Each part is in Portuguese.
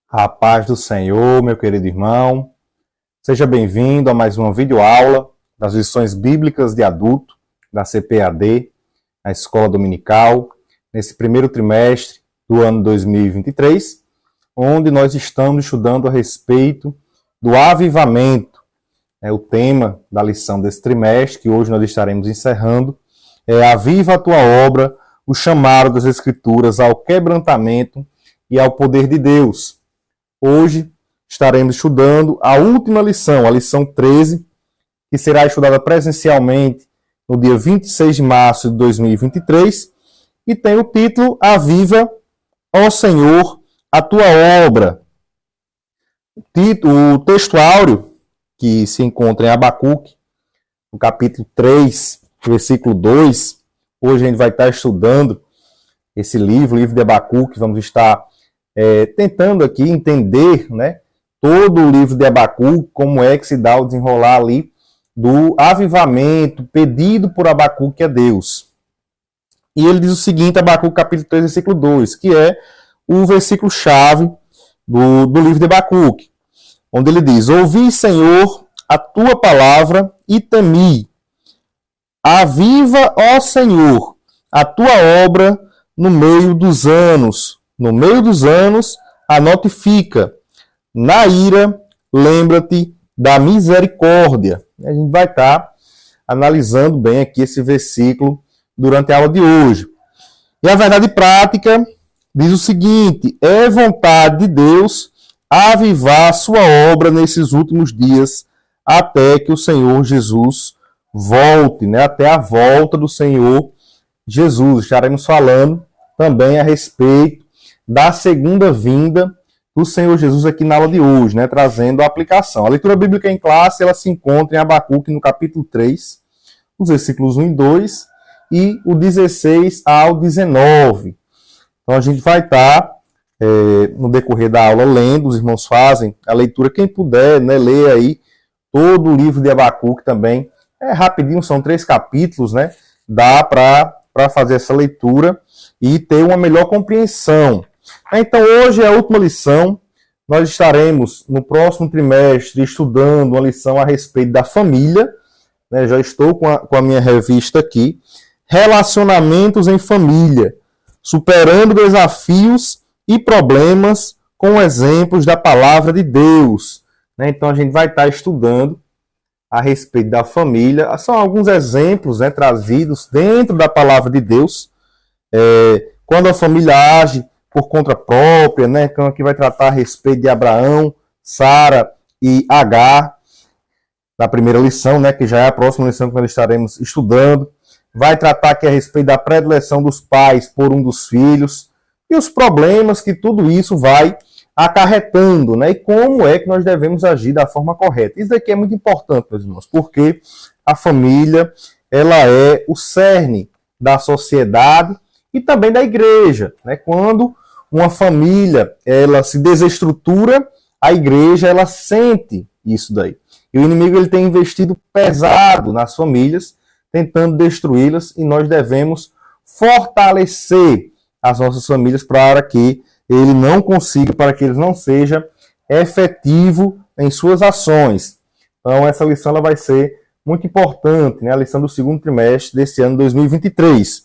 A paz do Senhor, meu querido irmão. Seja bem-vindo a mais uma videoaula das lições bíblicas de adulto da CPAD, a Escola Dominical, nesse primeiro trimestre do ano 2023, onde nós estamos estudando a respeito do avivamento. O tema da lição desse trimestre, que hoje nós estaremos encerrando, é Aviva a tua obra, o chamado das Escrituras ao quebrantamento e ao poder de Deus. Hoje estaremos estudando a última lição, a lição 13, que será estudada presencialmente no dia 26 de março de 2023, e tem o título Aviva, ó Senhor, a tua obra. O texto áureo, que se encontra em Abacuque, no capítulo 3, versículo 2, hoje a gente vai estar estudando esse livro, o livro de Abacuque, vamos estar tentando aqui entender, todo o livro de Abacuque, como é que se dá o desenrolar ali do avivamento pedido por Abacuque a Deus. E ele diz o seguinte, Abacuque capítulo 3, versículo 2, que é o versículo-chave do livro de Abacuque, onde ele diz: Ouvi, Senhor, a tua palavra e temi. Aviva, ó Senhor, a tua obra no meio dos anos. No meio dos anos, a notifica. Na ira, lembra-te da misericórdia. A gente vai estar analisando bem aqui esse versículo durante a aula de hoje. E a verdade prática diz o seguinte: é vontade de Deus avivar a sua obra nesses últimos dias, até que o Senhor Jesus volte, até a volta do Senhor Jesus. Estaremos falando também a respeito da segunda vinda do Senhor Jesus aqui na aula de hoje, trazendo a aplicação. A leitura bíblica em classe, ela se encontra em Abacuque no capítulo 3, os versículos 1 e 2, e o 16 ao 19. Então a gente vai estar, no decorrer da aula, lendo, os irmãos fazem a leitura, quem puder, ler aí todo o livro de Abacuque também. É rapidinho, são 3 capítulos, dá para fazer essa leitura e ter uma melhor compreensão. Então, hoje é a última lição. Nós estaremos, no próximo trimestre, estudando uma lição a respeito da família. Já estou com a minha revista aqui. Relacionamentos em família. Superando desafios e problemas com exemplos da palavra de Deus. Então, a gente vai estar estudando a respeito da família. São alguns exemplos trazidos dentro da palavra de Deus. Quando a família age por conta própria, então aqui vai tratar a respeito de Abraão, Sara e Agar, na primeira lição, que já é a próxima lição que nós estaremos estudando. Vai tratar aqui a respeito da predileção dos pais por um dos filhos e os problemas que tudo isso vai acarretando, e como é que nós devemos agir da forma correta. Isso daqui é muito importante, meus irmãos, porque a família, ela é o cerne da sociedade e também da igreja. Quando uma família ela se desestrutura, a igreja ela sente isso daí. E o inimigo ele tem investido pesado nas famílias, tentando destruí-las, e nós devemos fortalecer as nossas famílias para que ele não consiga, para que ele não seja efetivo em suas ações. Então essa lição ela vai ser muito importante, a lição do segundo trimestre desse ano 2023.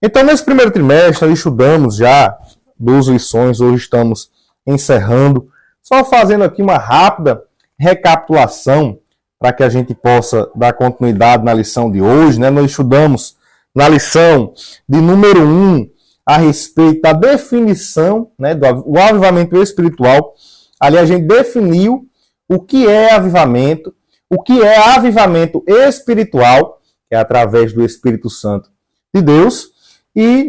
Então, nesse primeiro trimestre, nós estudamos já 12 lições, hoje estamos encerrando. Só fazendo aqui uma rápida recapitulação para que a gente possa dar continuidade na lição de hoje. Nós estudamos na lição de número 1 a respeito da definição do avivamento espiritual. Ali a gente definiu o que é avivamento, o que é avivamento espiritual, que é através do Espírito Santo de Deus. E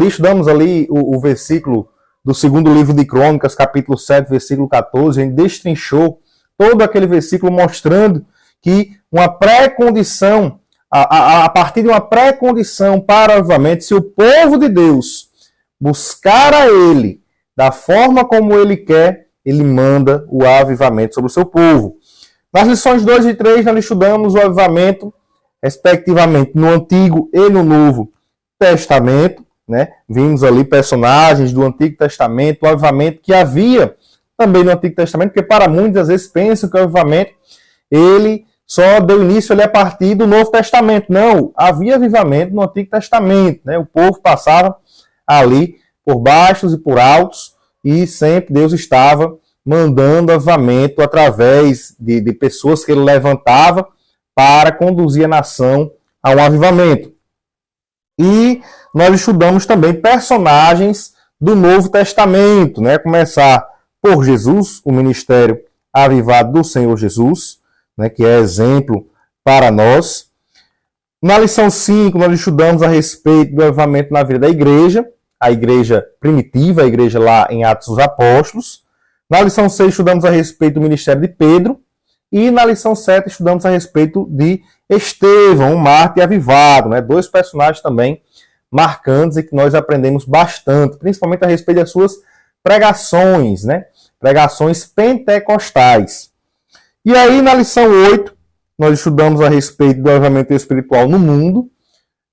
estudamos ali o versículo do segundo livro de Crônicas, capítulo 7, versículo 14. A gente destrinchou todo aquele versículo mostrando que uma pré-condição, a partir de uma pré-condição para o avivamento, se o povo de Deus buscar a Ele da forma como Ele quer, Ele manda o avivamento sobre o seu povo. Nas lições 2 e 3, nós estudamos o avivamento, respectivamente, no Antigo e no Novo Testamento, né? Vimos ali personagens do Antigo Testamento, o avivamento que havia também no Antigo Testamento, porque para muitos às vezes pensam que o avivamento ele só deu início ali a partir do Novo Testamento. Não, havia avivamento no Antigo Testamento, né? O povo passava ali por baixos e por altos e sempre Deus estava mandando avivamento através de pessoas que ele levantava para conduzir a nação a um avivamento. E nós estudamos também personagens do Novo Testamento, né? Começar por Jesus, o ministério avivado do Senhor Jesus, né? Que é exemplo para nós. Na lição 5, nós estudamos a respeito do avivamento na vida da igreja, a igreja primitiva, a igreja lá em Atos dos Apóstolos. Na lição 6, estudamos a respeito do ministério de Pedro. E na lição 7, estudamos a respeito de Estevão, um mártir avivado, né? Dois personagens também marcantes e que nós aprendemos bastante, principalmente a respeito das suas pregações, né? Pregações pentecostais. E aí, na lição 8, nós estudamos a respeito do avivamento espiritual no mundo,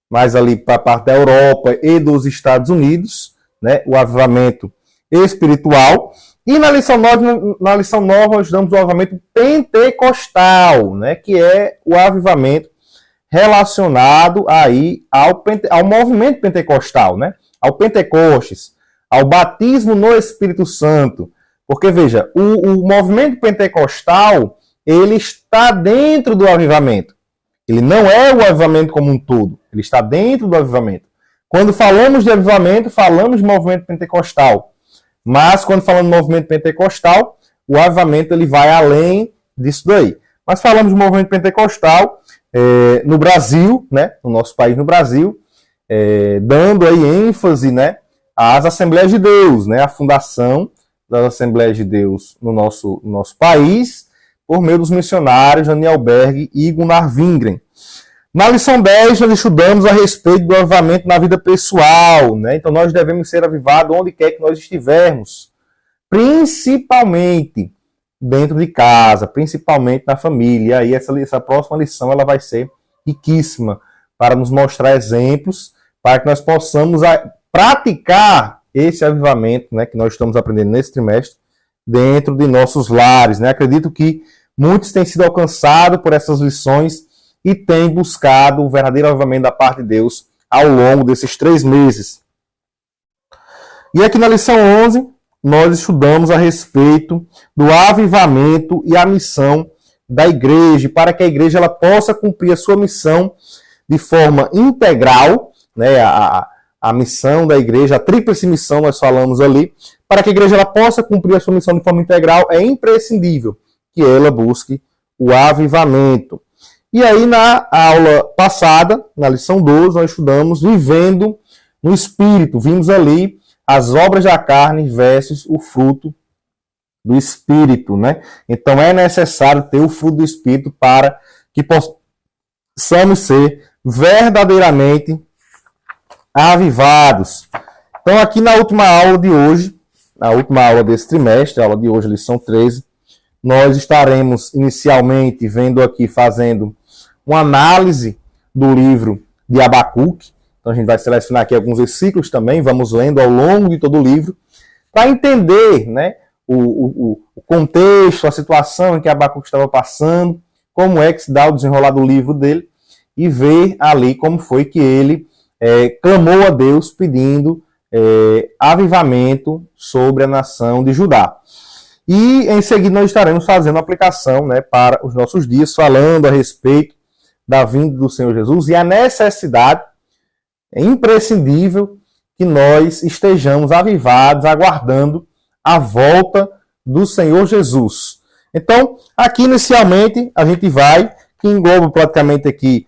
mais ali para a parte da Europa e dos Estados Unidos, né? O avivamento espiritual. E na lição 9, nós estudamos o avivamento pentecostal, né, que é o avivamento relacionado aí ao movimento pentecostal, né, ao Pentecostes, ao batismo no Espírito Santo. Porque, veja, o movimento pentecostal, ele está dentro do avivamento. Ele não é o avivamento como um todo, ele está dentro do avivamento. Quando falamos de avivamento, falamos de movimento pentecostal. Mas, quando falamos de movimento pentecostal, o avivamento ele vai além disso daí. Mas falamos de movimento pentecostal no Brasil, né, no nosso país, no Brasil, dando aí ênfase, né, às Assembleias de Deus, né, a fundação das Assembleias de Deus no nosso país, por meio dos missionários Daniel Berg e Gunnar Wingren. Na lição 10, nós estudamos a respeito do avivamento na vida pessoal, né? Então, nós devemos ser avivados onde quer que nós estivermos, principalmente dentro de casa, principalmente na família. E aí, essa próxima lição ela vai ser riquíssima para nos mostrar exemplos, para que nós possamos praticar esse avivamento, né, que nós estamos aprendendo nesse trimestre, dentro de nossos lares, né? Acredito que muitos têm sido alcançados por essas lições e tem buscado o verdadeiro avivamento da parte de Deus ao longo desses 3 meses. E aqui na lição 11, nós estudamos a respeito do avivamento e a missão da igreja, para que a igreja ela possa cumprir a sua missão de forma integral, né? A missão da igreja, a tríplice missão, nós falamos ali, para que a igreja ela possa cumprir a sua missão de forma integral, é imprescindível que ela busque o avivamento. E aí, na aula passada, na lição 12, nós estudamos vivendo no Espírito. Vimos ali as obras da carne versus o fruto do Espírito, né? Então, é necessário ter o fruto do Espírito para que possamos ser verdadeiramente avivados. Então, aqui na última aula de hoje, na última aula desse trimestre, a aula de hoje, lição 13, nós estaremos inicialmente vendo aqui, fazendo uma análise do livro de Abacuque. Então a gente vai selecionar aqui alguns versículos também, vamos lendo ao longo de todo o livro, para entender, né, o contexto, a situação em que Abacuque estava passando, como é que se dá o desenrolar do livro dele, e ver ali como foi que ele clamou a Deus pedindo avivamento sobre a nação de Judá. E em seguida nós estaremos fazendo a aplicação, né, para os nossos dias, falando a respeito da vinda do Senhor Jesus e a necessidade imprescindível que nós estejamos avivados, aguardando a volta do Senhor Jesus. Então, aqui inicialmente, a gente vai, que engloba praticamente aqui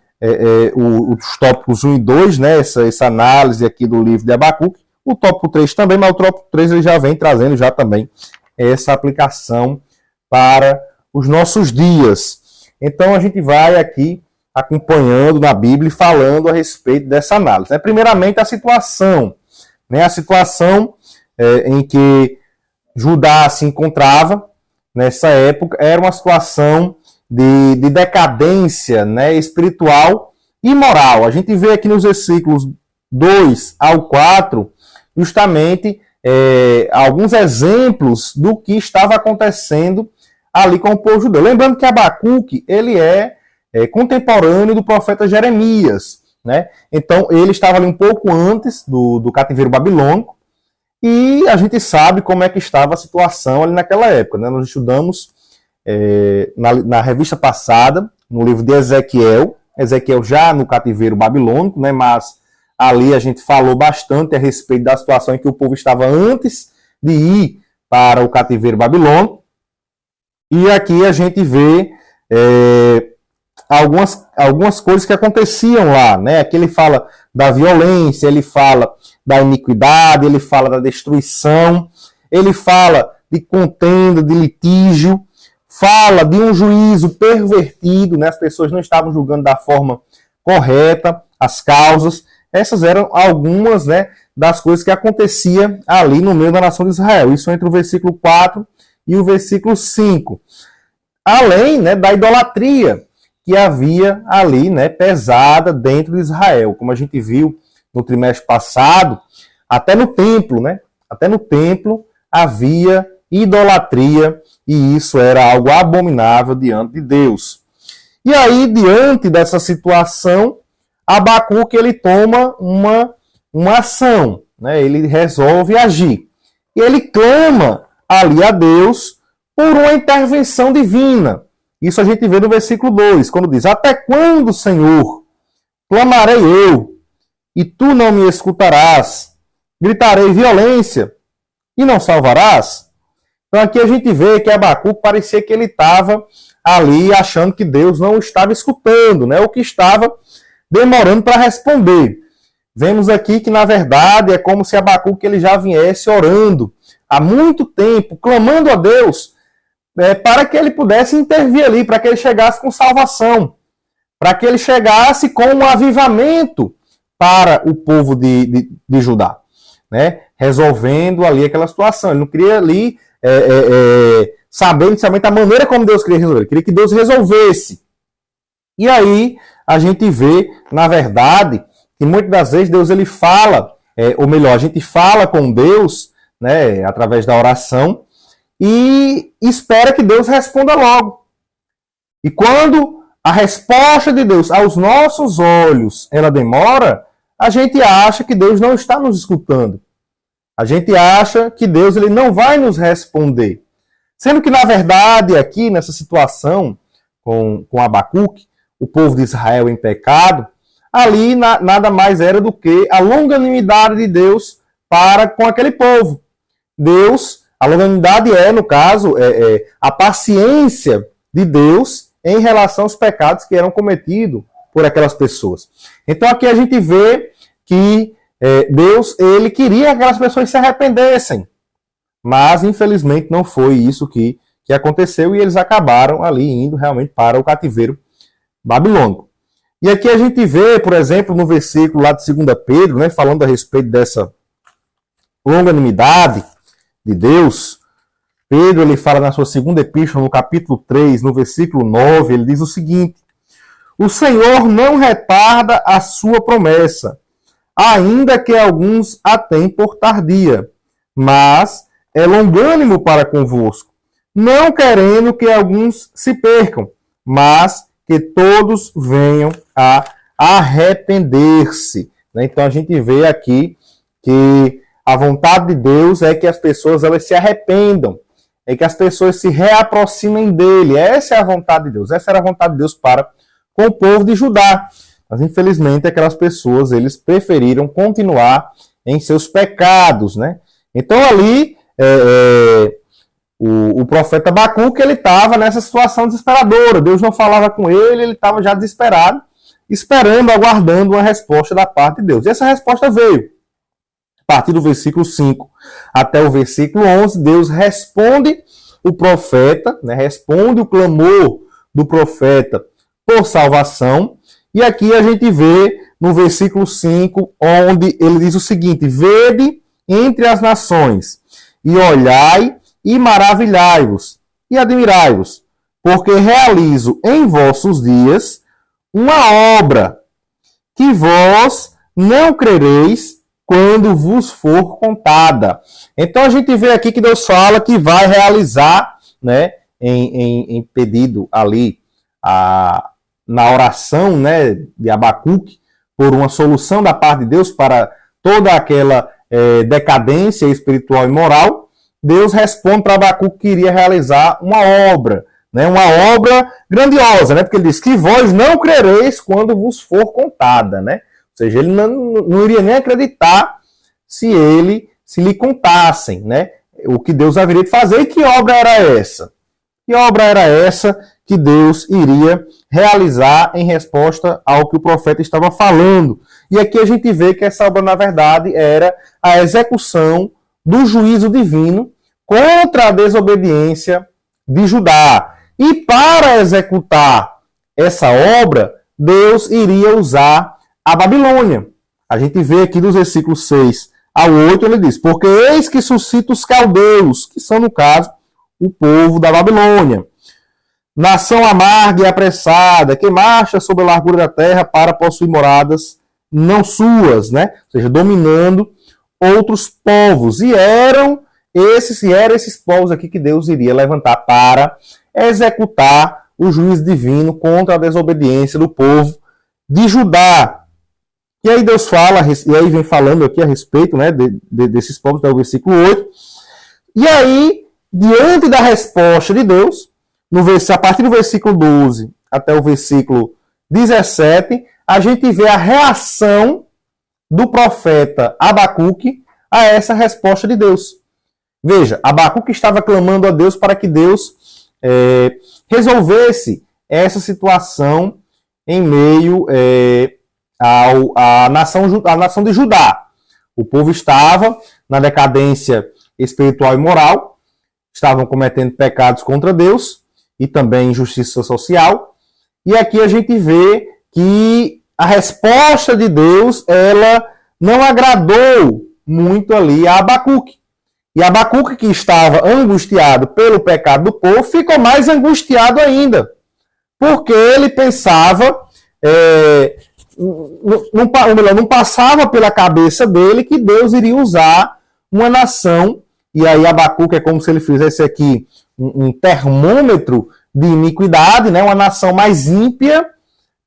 os tópicos 1 e 2, né, essa análise aqui do livro de Abacuque, o tópico 3 também, mas o tópico 3 ele já vem trazendo já também essa aplicação para os nossos dias. Então, a gente vai aqui acompanhando na Bíblia e falando a respeito dessa análise. Né? Primeiramente, a situação. Né? A situação em que Judá se encontrava nessa época era uma situação de decadência, né, espiritual e moral. A gente vê aqui nos versículos 2 ao 4, justamente alguns exemplos do que estava acontecendo ali com o povo judeu. Lembrando que Abacuque, ele é contemporâneo do profeta Jeremias, né? Então, ele estava ali um pouco antes do cativeiro babilônico, e a gente sabe como é que estava a situação ali naquela época, né? Nós estudamos na revista passada, no livro de Ezequiel já no cativeiro babilônico, né? Mas ali a gente falou bastante a respeito da situação em que o povo estava antes de ir para o cativeiro babilônico. E aqui a gente vê algumas coisas que aconteciam lá, né? Aqui ele fala da violência, ele fala da iniquidade, ele fala da destruição, ele fala de contenda, de litígio, fala de um juízo pervertido, né? As pessoas não estavam julgando da forma correta as causas. Essas eram algumas, né, das coisas que acontecia ali no meio da nação de Israel. Isso entre o versículo 4 e o versículo 5. Além, né, da idolatria que havia ali, né, pesada dentro de Israel. Como a gente viu no trimestre passado, até no templo, né? Até no templo havia idolatria, e isso era algo abominável diante de Deus. E aí, diante dessa situação, Abacuque ele toma uma ação, né? Ele resolve agir. E ele clama ali a Deus por uma intervenção divina. Isso a gente vê no versículo 2, quando diz: até quando, Senhor, clamarei eu, e tu não me escutarás? Gritarei violência, e não salvarás? Então aqui a gente vê que Abacuque parecia que ele estava ali achando que Deus não estava escutando, né? O que estava demorando para responder. Vemos aqui que, na verdade, é como se Abacuque ele já viesse orando há muito tempo, clamando a Deus para que ele pudesse intervir ali, para que ele chegasse com salvação, para que ele chegasse com um avivamento para o povo de Judá, né? Resolvendo ali aquela situação. Ele não queria ali saber inicialmente a maneira como Deus queria resolver, ele queria que Deus resolvesse. E aí a gente vê, na verdade, que muitas das vezes Deus ele fala, ou melhor, a gente fala com Deus, né, através da oração, e espera que Deus responda logo. E quando a resposta de Deus aos nossos olhos ela demora, a gente acha que Deus não está nos escutando. A gente acha que Deus ele não vai nos responder. Sendo que, na verdade, aqui nessa situação com Abacuque, o povo de Israel em pecado, ali nada mais era do que a longanimidade de Deus para com aquele povo. Deus, a longanimidade no caso, a paciência de Deus em relação aos pecados que eram cometidos por aquelas pessoas. Então aqui a gente vê que Deus ele queria que aquelas pessoas se arrependessem, mas infelizmente não foi isso que aconteceu, e eles acabaram ali indo realmente para o cativeiro babilônico. E aqui a gente vê, por exemplo, no versículo lá de 2 Pedro, né, falando a respeito dessa longanimidade de Deus, Pedro ele fala na sua segunda epístola, no capítulo 3, no versículo 9, ele diz o seguinte: o Senhor não retarda a sua promessa, ainda que alguns a tenham por tardia, mas é longânimo para convosco, não querendo que alguns se percam, mas que todos venham a arrepender-se. Então a gente vê aqui que a vontade de Deus é que as pessoas elas se arrependam, é que as pessoas se reaproximem dele. Essa é a vontade de Deus, essa era a vontade de Deus para com o povo de Judá. Mas infelizmente aquelas pessoas eles preferiram continuar em seus pecados, né? Então ali o profeta Abacuque ele estava nessa situação desesperadora. Deus não falava com ele, ele estava já desesperado, esperando, aguardando uma resposta da parte de Deus. E essa resposta veio. A partir do versículo 5 até o versículo 11, Deus responde o profeta, né, responde o clamor do profeta por salvação. E aqui a gente vê no versículo 5, onde ele diz o seguinte: vede entre as nações, e olhai, e maravilhai-vos, e admirai-vos, porque realizo em vossos dias uma obra que vós não crereis quando vos for contada. Então a gente vê aqui que Deus fala que vai realizar, né, em pedido ali, na oração, né, de Abacuque, por uma solução da parte de Deus para toda aquela decadência espiritual e moral. Deus responde para Abacuque que iria realizar uma obra, né, uma obra grandiosa, né, porque ele diz que vós não crereis quando vos for contada, né? Ou seja, ele não iria nem acreditar se lhe contassem, né, o que Deus haveria de fazer. E que obra era essa? Que obra era essa que Deus iria realizar em resposta ao que o profeta estava falando? E aqui a gente vê que essa obra, na verdade, era a execução do juízo divino contra a desobediência de Judá. E para executar essa obra, Deus iria usar a Babilônia. A gente vê aqui dos versículos 6 ao 8, ele diz: porque eis que suscita os caldeus, que são, no caso, o povo da Babilônia. Nação amarga e apressada, que marcha sobre a largura da terra para possuir moradas não suas, né? Ou seja, dominando outros povos. E eram esses povos aqui que Deus iria levantar para executar o juízo divino contra a desobediência do povo de Judá. E aí Deus fala, e aí vem falando aqui a respeito, né, desses povos, até o versículo 8. E aí, diante da resposta de Deus, a partir do versículo 12 até o versículo 17, a gente vê a reação do profeta Abacuque a essa resposta de Deus. Veja, Abacuque estava clamando a Deus para que Deus resolvesse essa situação em meio à nação de Judá. O povo estava na decadência espiritual e moral, estavam cometendo pecados contra Deus e também injustiça social. E aqui a gente vê que a resposta de Deus, ela não agradou muito ali a Abacuque. E Abacuque, que estava angustiado pelo pecado do povo, ficou mais angustiado ainda. Porque ele pensava, não passava pela cabeça dele que Deus iria usar uma nação. E aí Abacuque é como se ele fizesse aqui um termômetro de iniquidade, né? Uma nação mais ímpia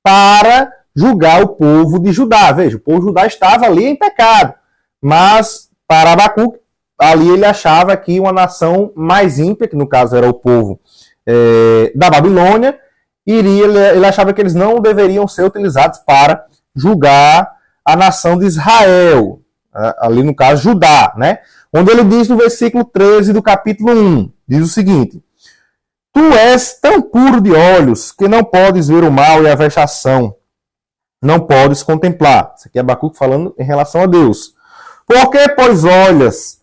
para julgar o povo de Judá. Veja, o povo de Judá estava ali em pecado, mas para Abacuque, ali ele achava que uma nação mais ímpia, que no caso era o povo da Babilônia, ele achava que eles não deveriam ser utilizados para julgar a nação de Israel, ali no caso Judá, né? Onde ele diz no versículo 13 do capítulo 1, diz o seguinte: tu és tão puro de olhos que não podes ver o mal e a vexação, não podes contemplar. Isso aqui é Abacuque falando em relação a Deus. Por que, pois, olhas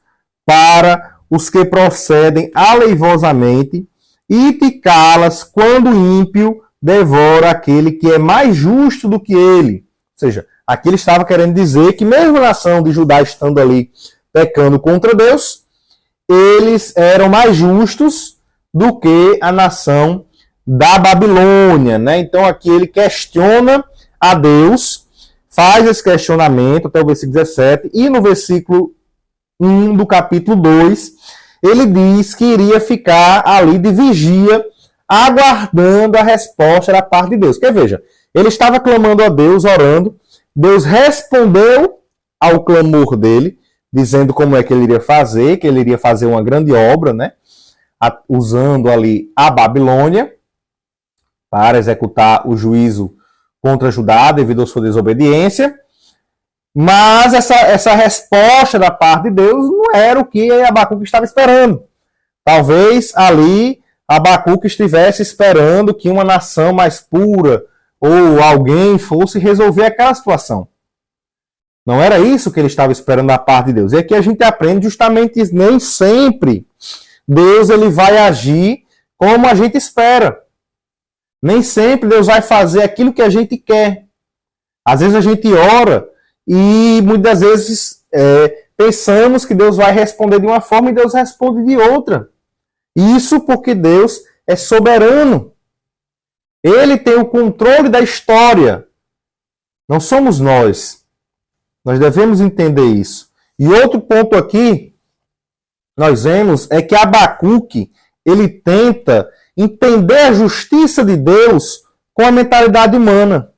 para os que procedem aleivosamente e te calas quando o ímpio devora aquele que é mais justo do que ele? Ou seja, aqui ele estava querendo dizer que mesmo a nação de Judá estando ali pecando contra Deus, eles eram mais justos do que a nação da Babilônia, né? Então aqui ele questiona a Deus, faz esse questionamento até o versículo 17, e no versículo 1 do capítulo 2, ele diz que iria ficar ali de vigia, aguardando a resposta da parte de Deus. Porque veja, ele estava clamando a Deus, orando, Deus respondeu ao clamor dele, dizendo como é que ele iria fazer, que ele iria fazer uma grande obra, né? Usando ali a Babilônia para executar o juízo contra Judá devido à sua desobediência. Mas essa resposta da parte de Deus não era o que Abacuque estava esperando. Talvez ali Abacuque estivesse esperando que uma nação mais pura ou alguém fosse resolver aquela situação. Não era isso que ele estava esperando da parte de Deus. E aqui a gente aprende justamente isso. Nem sempre Deus ele vai agir como a gente espera. Nem sempre Deus vai fazer aquilo que a gente quer. Às vezes a gente ora e muitas vezes pensamos que Deus vai responder de uma forma e Deus responde de outra. Isso porque Deus é soberano. Ele tem o controle da história. Não somos nós. Nós devemos entender isso. E outro ponto aqui, nós vemos, é que Abacuque, ele tenta entender a justiça de Deus com a mentalidade humana.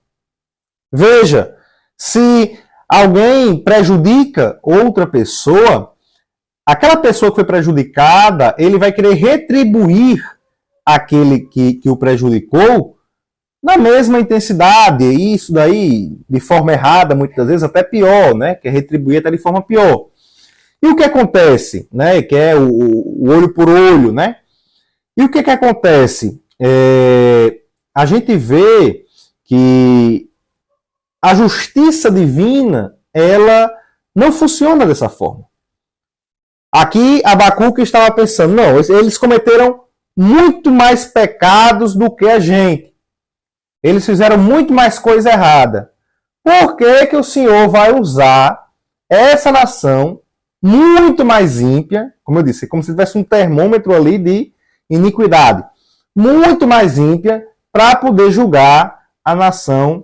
Veja, se alguém prejudica outra pessoa, aquela pessoa que foi prejudicada, ele vai querer retribuir aquele que o prejudicou na mesma intensidade, e isso daí de forma errada, muitas vezes até pior, né? Que é retribuir até de forma pior. E o que acontece, né? Que é o olho por olho, né? E o que acontece? A gente vê que a justiça divina, ela não funciona dessa forma. Aqui, Abacuque estava pensando, não, eles cometeram muito mais pecados do que a gente. Eles fizeram muito mais coisa errada. Por que que o Senhor vai usar essa nação muito mais ímpia, como eu disse, como se tivesse um termômetro ali de iniquidade, muito mais ímpia, para poder julgar a nação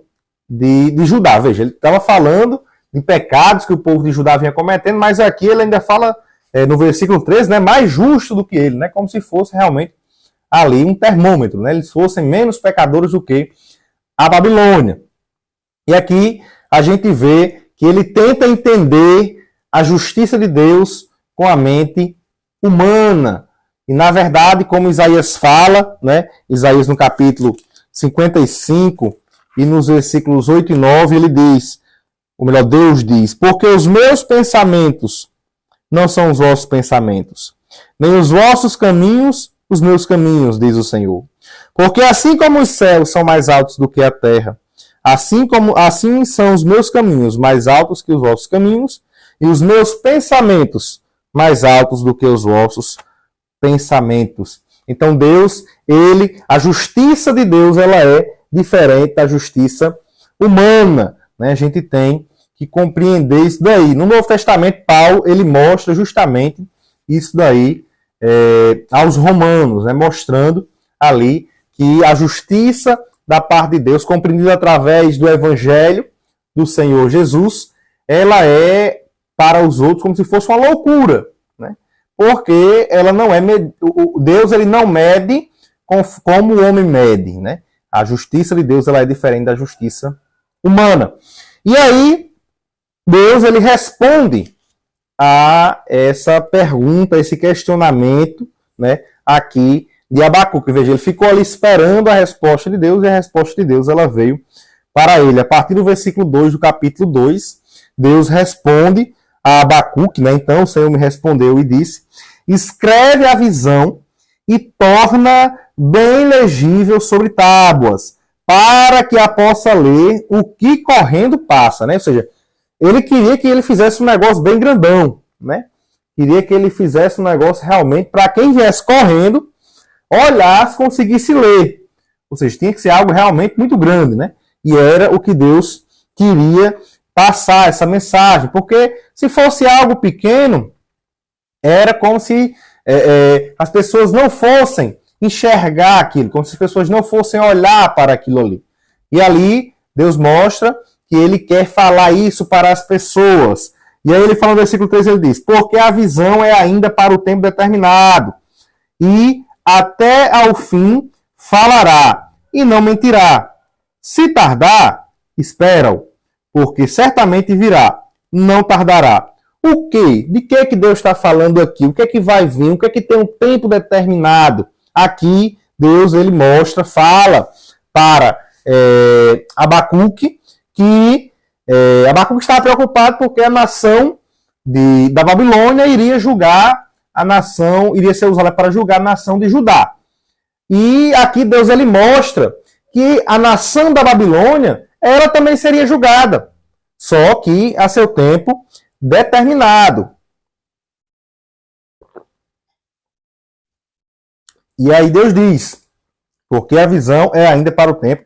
de Judá? Veja, ele estava falando de pecados que o povo de Judá vinha cometendo, mas aqui ele ainda fala, no versículo 13, né, mais justo do que ele, né, como se fosse realmente ali um termômetro, né, eles fossem menos pecadores do que a Babilônia. E aqui a gente vê que ele tenta entender a justiça de Deus com a mente humana. E na verdade, como Isaías fala, né, Isaías no capítulo 55 e nos versículos 8 e 9, ele diz, ou melhor, Deus diz, porque os meus pensamentos não são os vossos pensamentos, nem os vossos caminhos os meus caminhos, diz o Senhor. Porque assim como os céus são mais altos do que a terra, assim são os meus caminhos mais altos que os vossos caminhos, e os meus pensamentos mais altos do que os vossos pensamentos. Então Deus, a justiça de Deus, ela é diferente da justiça humana, né? A gente tem que compreender isso daí. No Novo Testamento, Paulo, ele mostra justamente isso daí aos romanos, né? Mostrando ali que a justiça da parte de Deus, compreendida através do Evangelho do Senhor Jesus, ela é para os outros como se fosse uma loucura, né? Porque ela não é Deus, ele não mede como o homem mede, né? A justiça de Deus, ela é diferente da justiça humana. E aí Deus, ele responde a essa pergunta, esse questionamento, né, aqui de Abacuque. Veja, ele ficou ali esperando a resposta de Deus, e a resposta de Deus, ela veio para ele. A partir do versículo 2 do capítulo 2, Deus responde a Abacuque, né? Então o Senhor me respondeu e disse, escreve a visão e torna bem legível sobre tábuas, para que a possa ler o que correndo passa, né? Ou seja, ele queria que ele fizesse um negócio bem grandão, né? Queria que ele fizesse um negócio realmente para quem viesse correndo, olhasse, conseguisse ler. Ou seja, tinha que ser algo realmente muito grande, né? E era o que Deus queria passar, essa mensagem. Porque se fosse algo pequeno, era como se as pessoas não fossem enxergar aquilo, como se as pessoas não fossem olhar para aquilo ali. E ali, Deus mostra que ele quer falar isso para as pessoas. E aí ele fala no versículo 3, ele diz, porque a visão é ainda para o tempo determinado, e até ao fim falará, e não mentirá. Se tardar, espera-o, porque certamente virá, não tardará. O quê? De que Deus está falando aqui? O que é que vai vir? O que é que tem um tempo determinado? Aqui, Deus, ele mostra, fala para Abacuque, que Abacuque estava preocupado porque a nação da Babilônia iria julgar a nação, iria ser usada para julgar a nação de Judá. E aqui Deus, ele mostra que a nação da Babilônia, ela também seria julgada, só que a seu tempo determinado. E aí Deus diz, porque a visão é ainda para o tempo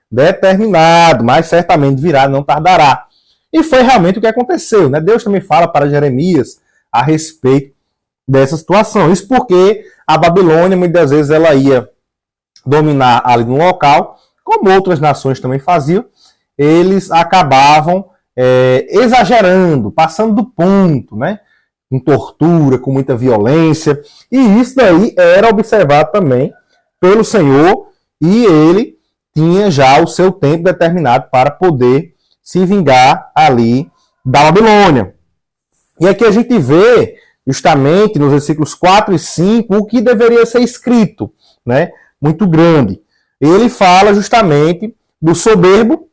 determinado, mas certamente virá, não tardará. E foi realmente o que aconteceu, né? Deus também fala para Jeremias a respeito dessa situação. Isso porque a Babilônia, muitas vezes, ela ia dominar ali no local, como outras nações também faziam, eles acabavam exagerando, passando do ponto, né? Com tortura, com muita violência. E isso daí era observado também pelo Senhor, e ele tinha já o seu tempo determinado para poder se vingar ali da Babilônia. E aqui a gente vê, justamente nos versículos 4 e 5, o que deveria ser escrito, né? Muito grande. Ele fala justamente do soberbo,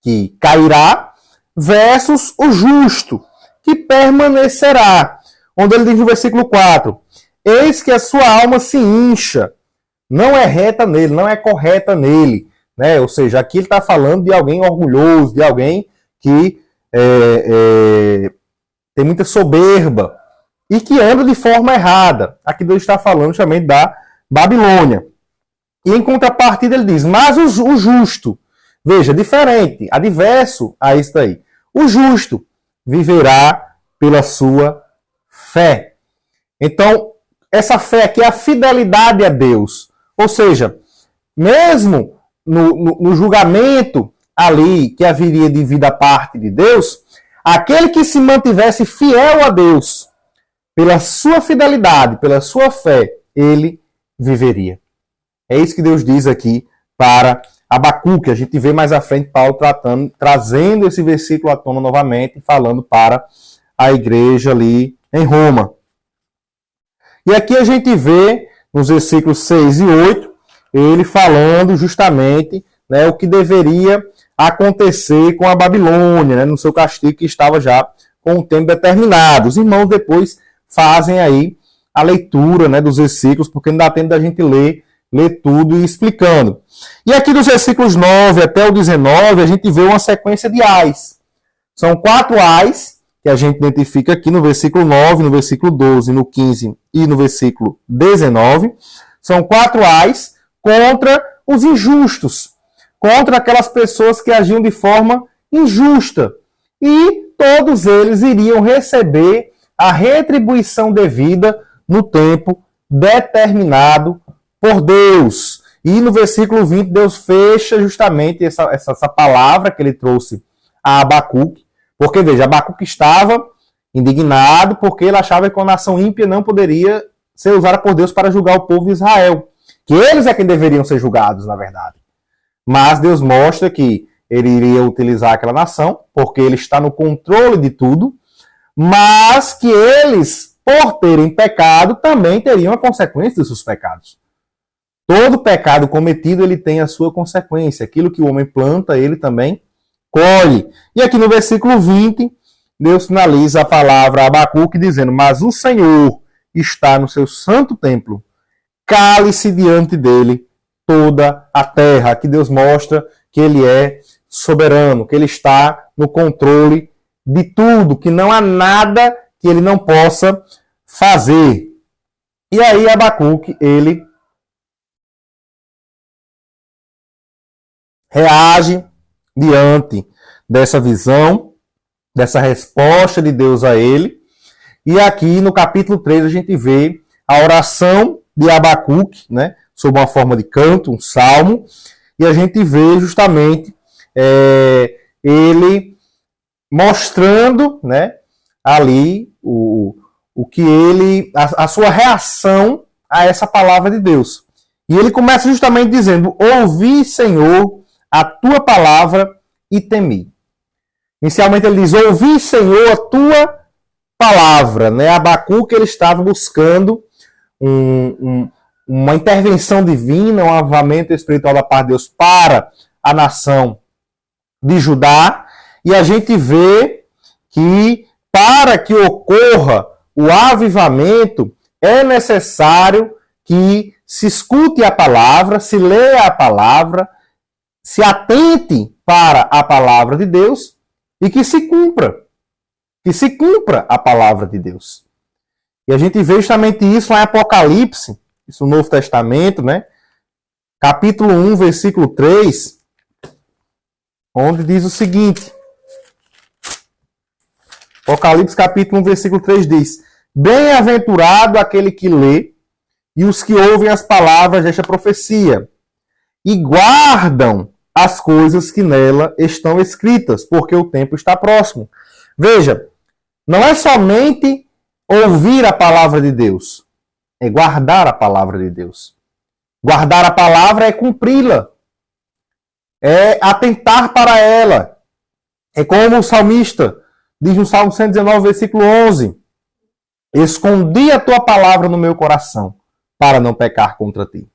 que cairá, versus o justo, que permanecerá. Onde ele diz no versículo 4, eis que a sua alma se incha, não é reta nele, não é correta nele. Né? Ou seja, aqui ele está falando de alguém orgulhoso, de alguém que tem muita soberba e que anda de forma errada. Aqui Deus está falando justamente da Babilônia. E em contrapartida ele diz, mas o justo, veja, diferente, adverso a isso daí. O justo viverá pela sua fé. Então, essa fé aqui é a fidelidade a Deus. Ou seja, mesmo no julgamento ali que haveria de vir da parte de Deus, aquele que se mantivesse fiel a Deus, pela sua fidelidade, pela sua fé, ele viveria. É isso que Deus diz aqui para Abacuque. A gente vê mais à frente Paulo trazendo esse versículo à tona novamente, falando para a igreja ali em Roma. E aqui a gente vê, nos versículos 6 e 8, ele falando justamente, né, o que deveria acontecer com a Babilônia, né, no seu castigo que estava já com um tempo determinado. Os irmãos depois fazem aí a leitura, né, dos versículos, porque não dá tempo da gente ler tudo e explicando. E aqui dos versículos 9 até o 19, a gente vê uma sequência de ais. São 4 ais que a gente identifica aqui no versículo 9, no versículo 12, no 15 e no versículo 19. São 4 ais contra os injustos, contra aquelas pessoas que agiam de forma injusta. E todos eles iriam receber a retribuição devida no tempo determinado por Deus. E no versículo 20, Deus fecha justamente essa palavra que ele trouxe a Abacuque. Porque, veja, Abacuque estava indignado porque ele achava que a nação ímpia não poderia ser usada por Deus para julgar o povo de Israel. Que eles é quem deveriam ser julgados, na verdade. Mas Deus mostra que ele iria utilizar aquela nação, porque ele está no controle de tudo, mas que eles, por terem pecado, também teriam a consequência dos seus pecados. Todo pecado cometido, ele tem a sua consequência. Aquilo que o homem planta, ele também colhe. E aqui no versículo 20, Deus finaliza a palavra a Abacuque dizendo, mas o Senhor está no seu santo templo, cale-se diante dele toda a terra. Aqui Deus mostra que ele é soberano, que ele está no controle de tudo, que não há nada que ele não possa fazer. E aí Abacuque, ele reage diante dessa visão, dessa resposta de Deus a ele. E aqui no capítulo 3 a gente vê a oração de Abacuque, né, sob uma forma de canto, um salmo, e a gente vê justamente ele mostrando, né, ali o que ele, a sua reação a essa palavra de Deus. E ele começa justamente dizendo, ouvi, Senhor, a tua palavra e temi. Inicialmente ele diz, ouvi, Senhor, a tua palavra. Né? Abacuque, ele estava buscando uma intervenção divina, um avivamento espiritual da parte de Deus para a nação de Judá. E a gente vê que para que ocorra o avivamento, é necessário que se escute a palavra, se leia a palavra, se atente para a palavra de Deus e que se cumpra a palavra de Deus. E a gente vê justamente isso lá em Apocalipse, isso no Novo Testamento, né? Capítulo 1, versículo 3, onde diz o seguinte, Apocalipse capítulo 1, versículo 3 diz, bem-aventurado aquele que lê e os que ouvem as palavras desta profecia e guardam as coisas que nela estão escritas, porque o tempo está próximo. Veja, não é somente ouvir a palavra de Deus, é guardar a palavra de Deus. Guardar a palavra é cumpri-la, é atentar para ela. É como o salmista diz no Salmo 119, versículo 11: escondi a tua palavra no meu coração, para não pecar contra ti.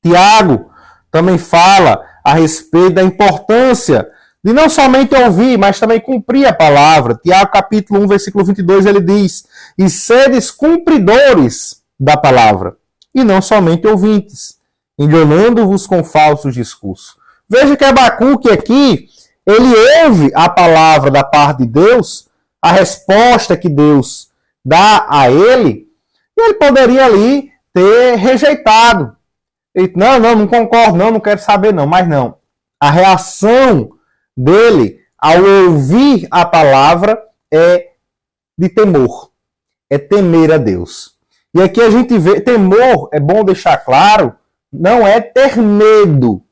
Tiago também fala a respeito da importância de não somente ouvir, mas também cumprir a palavra. Tiago capítulo 1, versículo 22, ele diz: e sedes cumpridores da palavra, e não somente ouvintes, enganando-vos com falsos discursos. Veja que Abacuque aqui, ele ouve a palavra da parte de Deus, a resposta que Deus dá a ele, e ele poderia ali ter rejeitado. Ele, não concordo, não quero saber não, mas não. A reação dele ao ouvir a palavra é de temor, é temer a Deus. E aqui a gente vê, temor, é bom deixar claro, não é ter medo.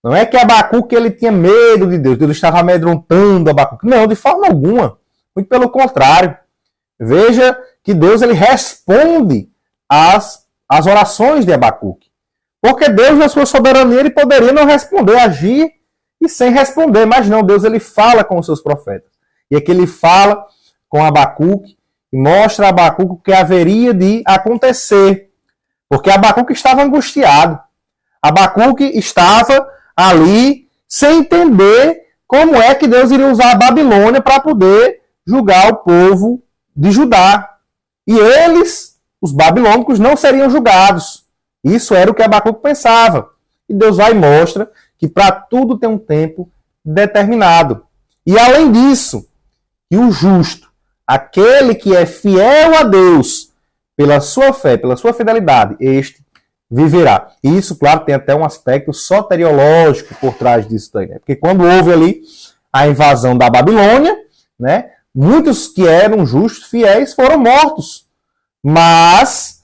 Não é que Abacuque ele tinha medo de Deus, Deus estava amedrontando Abacuque. Não, de forma alguma. Muito pelo contrário. Veja que Deus ele responde às orações de Abacuque. Porque Deus, na sua soberania, ele poderia não responder, agir e sem responder. Mas não, Deus ele fala com os seus profetas. E aqui ele fala com Abacuque e mostra a Abacuque o que haveria de acontecer. Porque Abacuque estava angustiado. Abacuque estava ali sem entender como é que Deus iria usar a Babilônia para poder julgar o povo de Judá. E eles, os babilônicos, não seriam julgados. Isso era o que Abacuque pensava. E Deus vai e mostra que para tudo tem um tempo determinado. E além disso, que o justo, aquele que é fiel a Deus, pela sua fé, pela sua fidelidade, este viverá. E isso, claro, tem até um aspecto soteriológico por trás disso daí, né? Porque quando houve ali a invasão da Babilônia, né, muitos que eram justos, fiéis, foram mortos. Mas,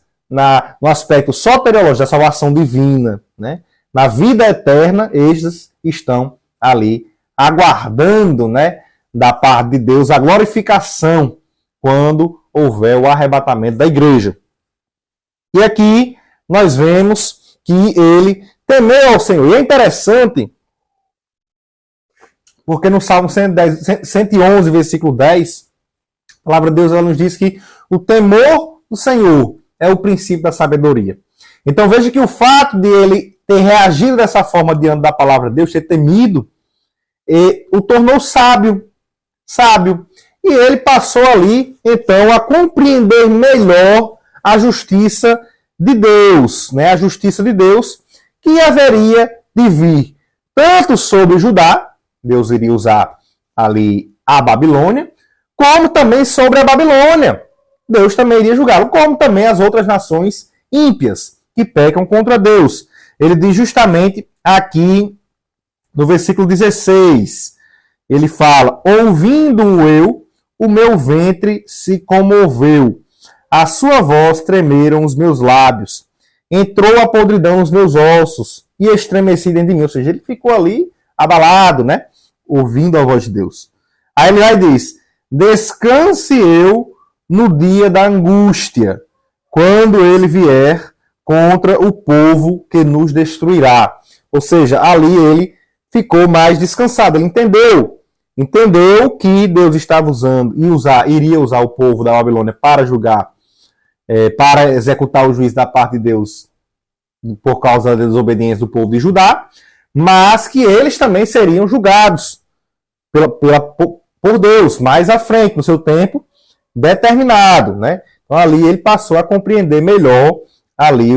no aspecto soteriológico da salvação divina, né, na vida eterna, estes estão ali aguardando, né, da parte de Deus a glorificação quando houver o arrebatamento da igreja. E aqui nós vemos que ele temeu ao Senhor. E é interessante, porque no Salmo 111, versículo 10, a palavra de Deus ela nos diz que o temor do Senhor é o princípio da sabedoria. Então veja que o fato de ele ter reagido dessa forma diante da palavra de Deus, ter temido, o tornou sábio. E ele passou ali, então, a compreender melhor a justiça de Deus, né? A justiça de Deus que haveria de vir tanto sobre Judá, Deus iria usar ali a Babilônia, como também sobre a Babilônia. Deus também iria julgá-lo, como também as outras nações ímpias que pecam contra Deus. Ele diz justamente aqui no versículo 16, ele fala: ouvindo eu, o meu ventre se comoveu, a sua voz tremeram os meus lábios, entrou a podridão nos meus ossos e estremeci dentro de mim. Ou seja, ele ficou ali abalado, né? Ouvindo a voz de Deus. Aí ele vai e diz: descanse eu no dia da angústia, quando ele vier contra o povo que nos destruirá. Ou seja, ali ele ficou mais descansado. Ele entendeu que Deus estava usando e iria usar o povo da Babilônia para julgar, para executar o juízo da parte de Deus por causa da desobediência do povo de Judá, mas que eles também seriam julgados por Deus mais à frente, no seu tempo determinado, né? Então ali ele passou a compreender melhor ali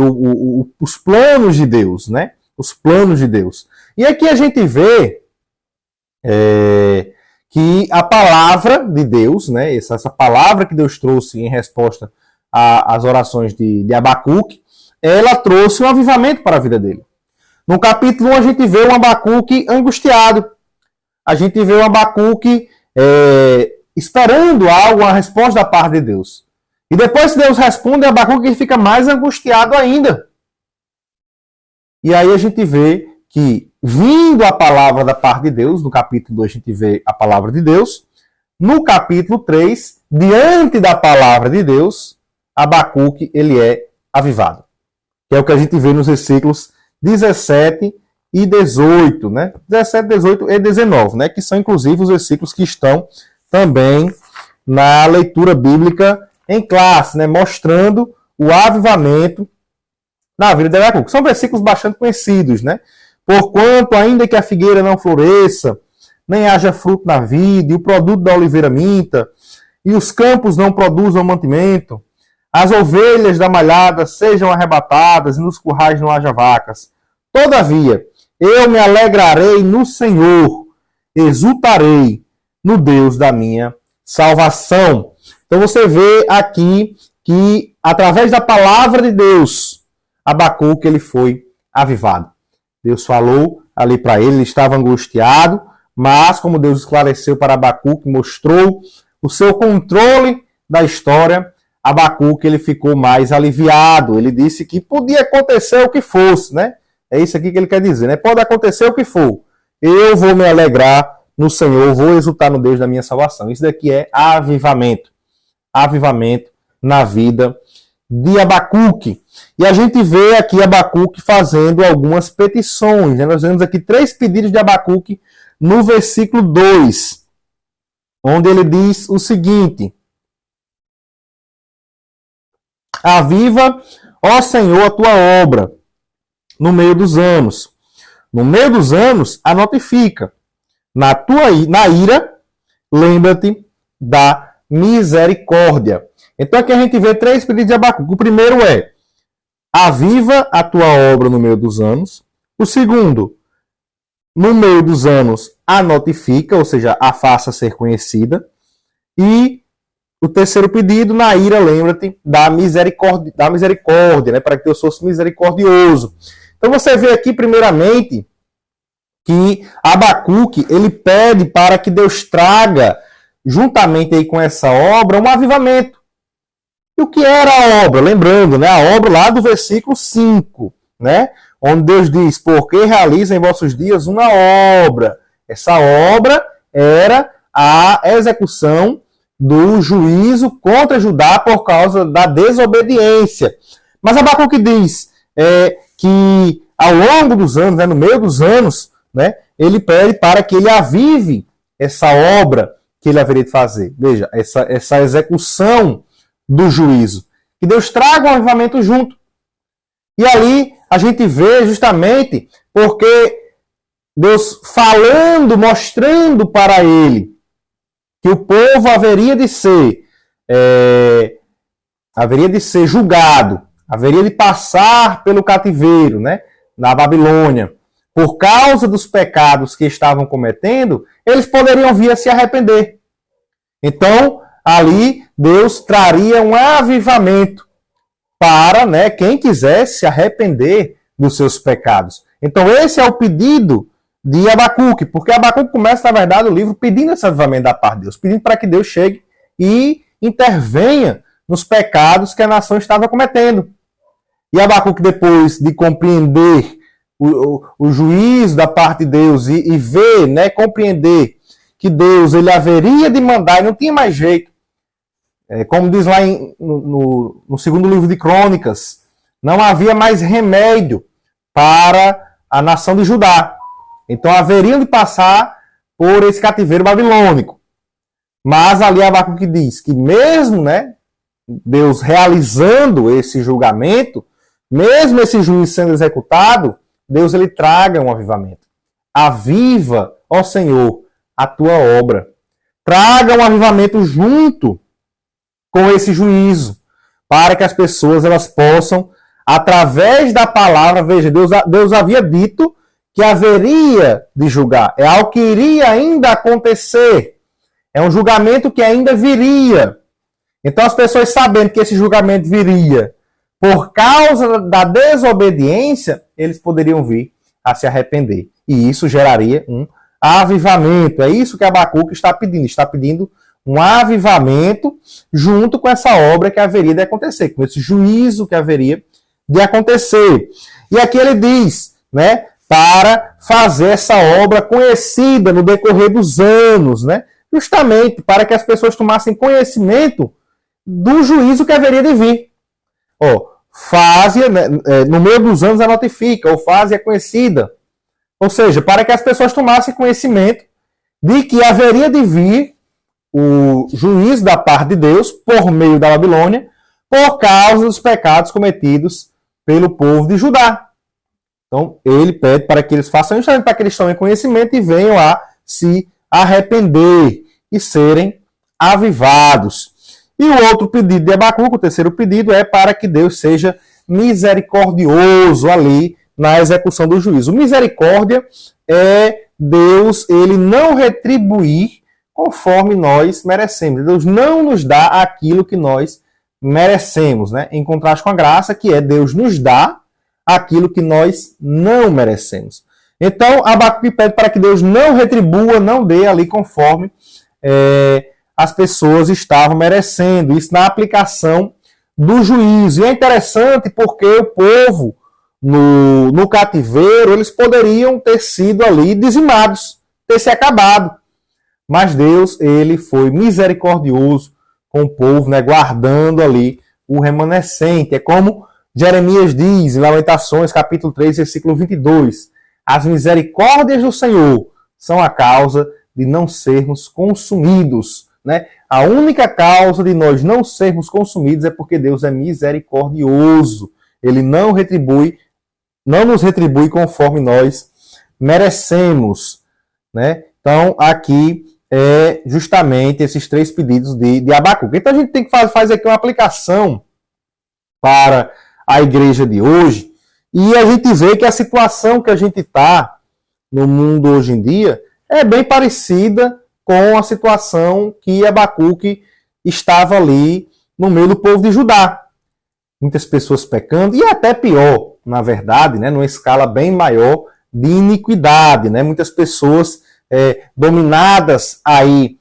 os planos de Deus, né? Os planos de Deus. E aqui a gente vê que a palavra de Deus, né? Essa palavra que Deus trouxe em resposta às orações de Abacuque, ela trouxe um avivamento para a vida dele. No capítulo 1 a gente vê um Abacuque angustiado. A gente vê um Abacuque esperando algo, uma resposta da parte de Deus. E depois que Deus responde, Abacuque fica mais angustiado ainda. E aí a gente vê que vindo a palavra da parte de Deus. No capítulo 2 a gente vê a palavra de Deus. No capítulo 3, diante da palavra de Deus, Abacuque ele é avivado. Que é o que a gente vê nos versículos 17 e 18, né? 17, 18 e 19, né? Que são inclusive os versículos que estão também na leitura bíblica em classe, né? Mostrando o avivamento na vida de Abacuque. São versículos bastante conhecidos, né? Porquanto, ainda que a figueira não floresça, nem haja fruto na vide, e o produto da oliveira minta, e os campos não produzam mantimento, as ovelhas da malhada sejam arrebatadas, e nos currais não haja vacas. Todavia, eu me alegrarei no Senhor, exultarei no Deus da minha salvação. Então você vê aqui que, através da palavra de Deus, Abacuque ele foi avivado. Deus falou ali para ele, ele estava angustiado, mas como Deus esclareceu para Abacuque, mostrou o seu controle da história, Abacuque ele ficou mais aliviado. Ele disse que podia acontecer o que fosse, né? É isso aqui que ele quer dizer, né? Pode acontecer o que for. Eu vou me alegrar no Senhor, vou exultar no Deus da minha salvação. Isso daqui é avivamento. Avivamento na vida de Abacuque. E a gente vê aqui Abacuque fazendo algumas petições, né? Nós vemos aqui 3 pedidos de Abacuque no versículo 2, onde ele diz o seguinte: aviva, ó Senhor, a tua obra no meio dos anos. No meio dos anos, a notifica. Na ira, lembra-te da misericórdia. Então aqui a gente vê 3 pedidos de Abacuque. O primeiro é: aviva a tua obra no meio dos anos. O segundo, no meio dos anos, a notifica, ou seja, a faça ser conhecida. E o terceiro pedido, na ira, lembra-te da misericórdia, né, para que Deus fosse misericordioso. Então você vê aqui, primeiramente, que Abacuque, ele pede para que Deus traga, juntamente aí com essa obra, um avivamento. E o que era a obra? Lembrando, né, a obra lá do versículo 5, né, onde Deus diz: porque realiza em vossos dias uma obra. Essa obra era a execução do juízo contra Judá por causa da desobediência. Mas Abacuque diz que ao longo dos anos, né, no meio dos anos, né, ele pede para que ele avive essa obra que ele haveria de fazer. Veja, essa execução do juízo. Que Deus traga um avivamento junto. E ali a gente vê justamente porque Deus falando, mostrando para ele que o povo haveria de ser julgado, haveria de passar pelo cativeiro, né, na Babilônia, por causa dos pecados que estavam cometendo, eles poderiam vir a se arrepender. Então, ali, Deus traria um avivamento para, né, quem quisesse se arrepender dos seus pecados. Então, esse é o pedido de Abacuque, porque Abacuque começa, na verdade, o livro pedindo esse avivamento da parte de Deus, pedindo para que Deus chegue e intervenha nos pecados que a nação estava cometendo. E Abacuque, depois de compreender o juízo da parte de Deus e ver, né, compreender que Deus ele haveria de mandar e não tinha mais jeito, como diz lá no segundo livro de Crônicas, não havia mais remédio para a nação de Judá. Então haveriam de passar por esse cativeiro babilônico. Mas ali Abacuque diz que mesmo, né, Deus realizando esse julgamento, mesmo esse juízo sendo executado, Deus ele traga um avivamento. Aviva, ó Senhor, a tua obra. Traga um avivamento junto com esse juízo, para que as pessoas elas possam, através da palavra, veja, Deus havia dito que haveria de julgar. É algo que iria ainda acontecer. É um julgamento que ainda viria. Então as pessoas sabendo que esse julgamento viria por causa da desobediência, eles poderiam vir a se arrepender. E isso geraria um avivamento. É isso que Abacuque está pedindo. Está pedindo um avivamento junto com essa obra que haveria de acontecer, com esse juízo que haveria de acontecer. E aqui ele diz, né, para fazer essa obra conhecida no decorrer dos anos, né? Justamente para que as pessoas tomassem conhecimento do juízo que haveria de vir. Fase, né, no meio dos anos a notifica, ou fase é conhecida. Ou seja, para que as pessoas tomassem conhecimento de que haveria de vir o juízo da parte de Deus por meio da Babilônia, por causa dos pecados cometidos pelo povo de Judá. Então, ele pede para que eles façam justamente para que eles tomem conhecimento e venham a se arrepender e serem avivados. E o outro pedido de Abacuque, o terceiro pedido, é para que Deus seja misericordioso ali na execução do juízo. Misericórdia é Deus, ele não retribuir conforme nós merecemos. Deus não nos dá aquilo que nós merecemos, né? Em contraste com a graça, que é Deus nos dá aquilo que nós não merecemos. Então, Abacuque pede para que Deus não retribua, não dê ali conforme as pessoas estavam merecendo. Isso na aplicação do juízo. E é interessante porque o povo, no cativeiro, eles poderiam ter sido ali dizimados, ter se acabado. Mas Deus, ele foi misericordioso com o povo, né, guardando ali o remanescente. É como Jeremias diz, em Lamentações, capítulo 3, versículo 22. As misericórdias do Senhor são a causa de não sermos consumidos, né? A única causa de nós não sermos consumidos é porque Deus é misericordioso. Ele não nos retribui conforme nós merecemos, né? Então, aqui é justamente esses três pedidos de Abacuque. Então, a gente tem que fazer aqui uma aplicação para a igreja de hoje, e a gente vê que a situação que a gente está no mundo hoje em dia é bem parecida com a situação que Abacuque estava ali no meio do povo de Judá. Muitas pessoas pecando, e até pior, na verdade, né, numa escala bem maior de iniquidade, né? Muitas pessoas dominadas aí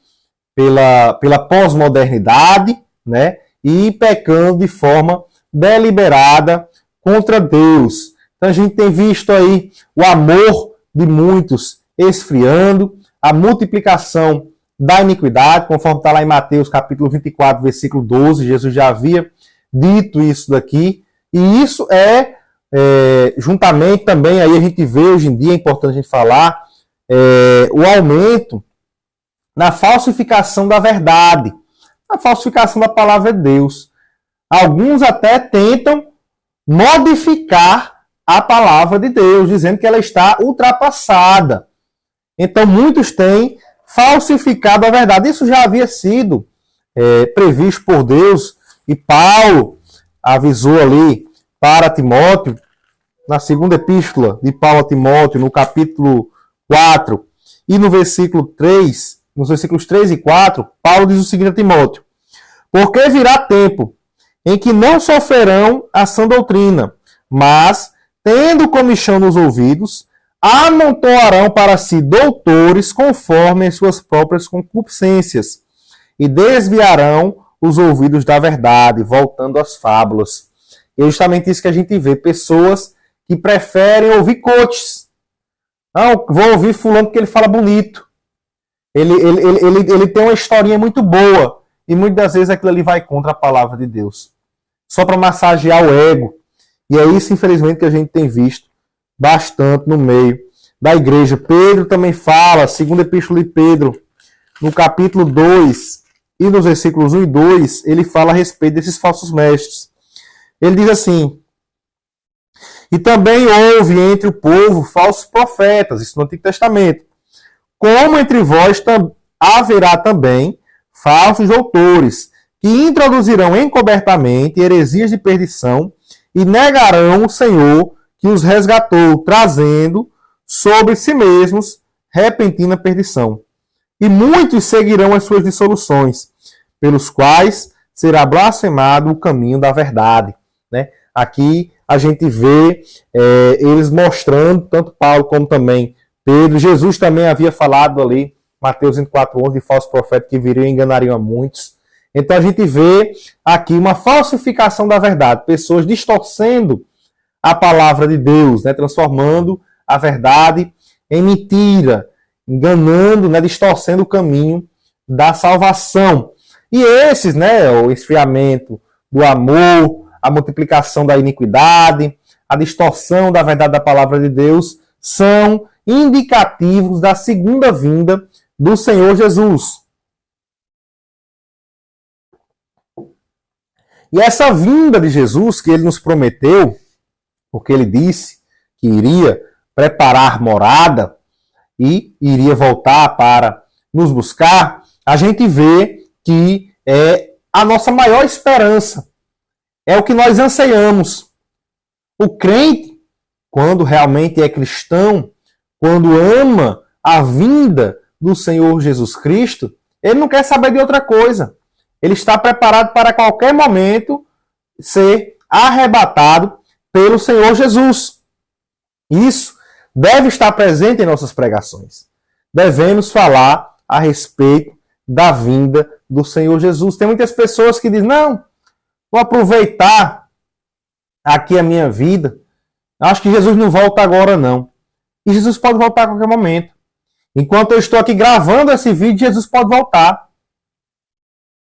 pela pós-modernidade, né? E pecando de forma deliberada contra Deus. Então a gente tem visto aí o amor de muitos esfriando, a multiplicação da iniquidade, conforme está lá em Mateus capítulo 24, versículo 12, Jesus já havia dito isso daqui, e isso juntamente também, aí a gente vê hoje em dia, é importante a gente falar, o aumento na falsificação da verdade, na falsificação da palavra de Deus. Alguns até tentam modificar a palavra de Deus, dizendo que ela está ultrapassada. Então, muitos têm falsificado a verdade. Isso já havia sido previsto por Deus, e Paulo avisou ali para Timóteo, na segunda epístola de Paulo a Timóteo, no capítulo 4, e no versículo 3, nos versículos 3 e 4, Paulo diz o seguinte a Timóteo: porque virá tempo em que não sofrerão a sã doutrina, mas, tendo comichão nos ouvidos, amontoarão para si doutores conforme as suas próprias concupiscências, e desviarão os ouvidos da verdade, voltando às fábulas. E é justamente isso que a gente vê, pessoas que preferem ouvir coaches. Não, vou ouvir fulano porque ele fala bonito. Ele tem uma historinha muito boa, e muitas das vezes aquilo ali vai contra a palavra de Deus, só para massagear o ego. E é isso, infelizmente, que a gente tem visto bastante no meio da igreja. Pedro também fala, segunda epístola de Pedro, no capítulo 2 e nos versículos 1 e 2, ele fala a respeito desses falsos mestres. Ele diz assim: e também houve entre o povo falsos profetas, isso no Antigo Testamento, como entre vós haverá também falsos doutores, que introduzirão encobertamente heresias de perdição e negarão o Senhor que os resgatou, trazendo sobre si mesmos repentina perdição. E muitos seguirão as suas dissoluções, pelos quais será blasfemado o caminho da verdade. Né? Aqui a gente vê eles mostrando, tanto Paulo como também Pedro. Jesus também havia falado ali, Mateus 24:11, de falsos profetas que viriam e enganariam a muitos. Então a gente vê aqui uma falsificação da verdade, pessoas distorcendo a palavra de Deus, né? Transformando a verdade em mentira, enganando, né, distorcendo o caminho da salvação. E esses, né, o esfriamento do amor, a multiplicação da iniquidade, a distorção da verdade da palavra de Deus, são indicativos da segunda vinda do Senhor Jesus. E essa vinda de Jesus que ele nos prometeu, porque ele disse que iria preparar morada e iria voltar para nos buscar, a gente vê que é a nossa maior esperança. É o que nós anseiamos. O crente, quando realmente é cristão, quando ama a vinda do Senhor Jesus Cristo, ele não quer saber de outra coisa. Ele está preparado para qualquer momento ser arrebatado pelo Senhor Jesus. Isso deve estar presente em nossas pregações. Devemos falar a respeito da vinda do Senhor Jesus. Tem muitas pessoas que dizem, não, vou aproveitar aqui a minha vida. Acho que Jesus não volta agora, não. E Jesus pode voltar a qualquer momento. Enquanto eu estou aqui gravando esse vídeo, Jesus pode voltar.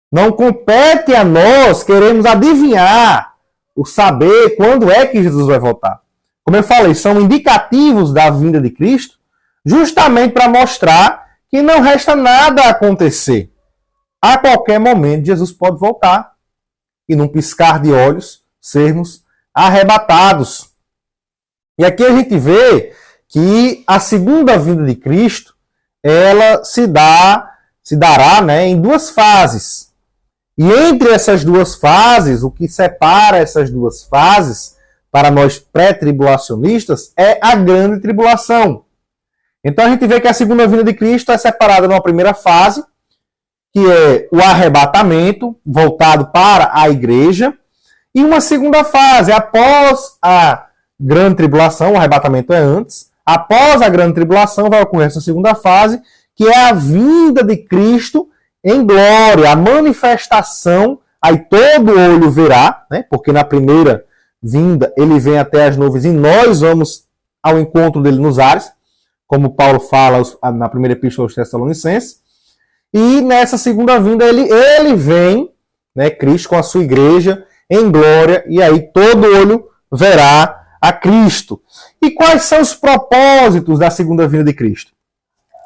Não compete a nós queremos adivinhar o saber quando é que Jesus vai voltar. Como eu falei, são indicativos da vinda de Cristo, justamente para mostrar que não resta nada a acontecer. A qualquer momento, Jesus pode voltar e, num piscar de olhos, sermos arrebatados. E aqui a gente vê que a segunda vinda de Cristo, ela se dará, né, em duas fases. E entre essas duas fases, o que separa essas duas fases, para nós pré-tribulacionistas, é a grande tribulação. Então a gente vê que a segunda vinda de Cristo é separada numa primeira fase, que é o arrebatamento, voltado para a igreja, e uma segunda fase, após a grande tribulação, o arrebatamento é antes, após a grande tribulação vai ocorrer essa segunda fase, que é a vinda de Cristo em glória, a manifestação, aí todo olho verá, né? Porque na primeira vinda ele vem até as nuvens e nós vamos ao encontro dele nos ares, como Paulo fala na primeira epístola aos Tessalonicenses. E nessa segunda vinda ele vem, né, Cristo com a sua igreja em glória, e aí todo olho verá a Cristo. E quais são os propósitos da segunda vinda de Cristo?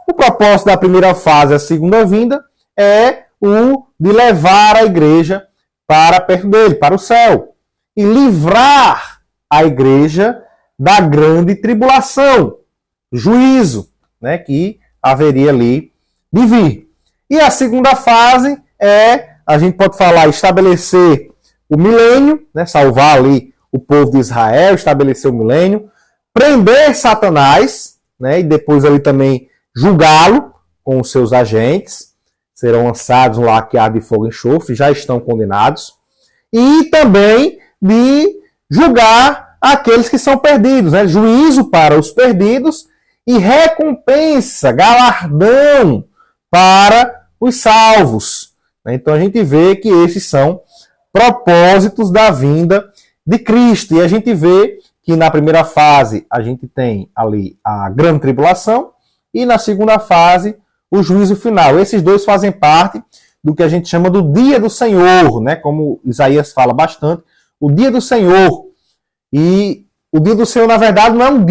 O propósito da primeira fase, a segunda vinda, é o de levar a igreja para perto dele, para o céu, e livrar a igreja da grande tribulação, juízo, né, que haveria ali de vir. E a segunda fase é, a gente pode falar, estabelecer o milênio, né, salvar ali o povo de Israel, estabelecer o milênio, prender Satanás, né, e depois ali também julgá-lo com os seus agentes, serão lançados no lago de fogo e enxofre, já estão condenados, e também de julgar aqueles que são perdidos, né? Juízo para os perdidos e recompensa, galardão para os salvos. Então a gente vê que esses são propósitos da vinda de Cristo. E a gente vê que na primeira fase a gente tem ali a grande tribulação e na segunda fase o juízo final. Esses dois fazem parte do que a gente chama do dia do Senhor, né? Como Isaías fala bastante, o dia do Senhor. E o dia do Senhor, na verdade, não é um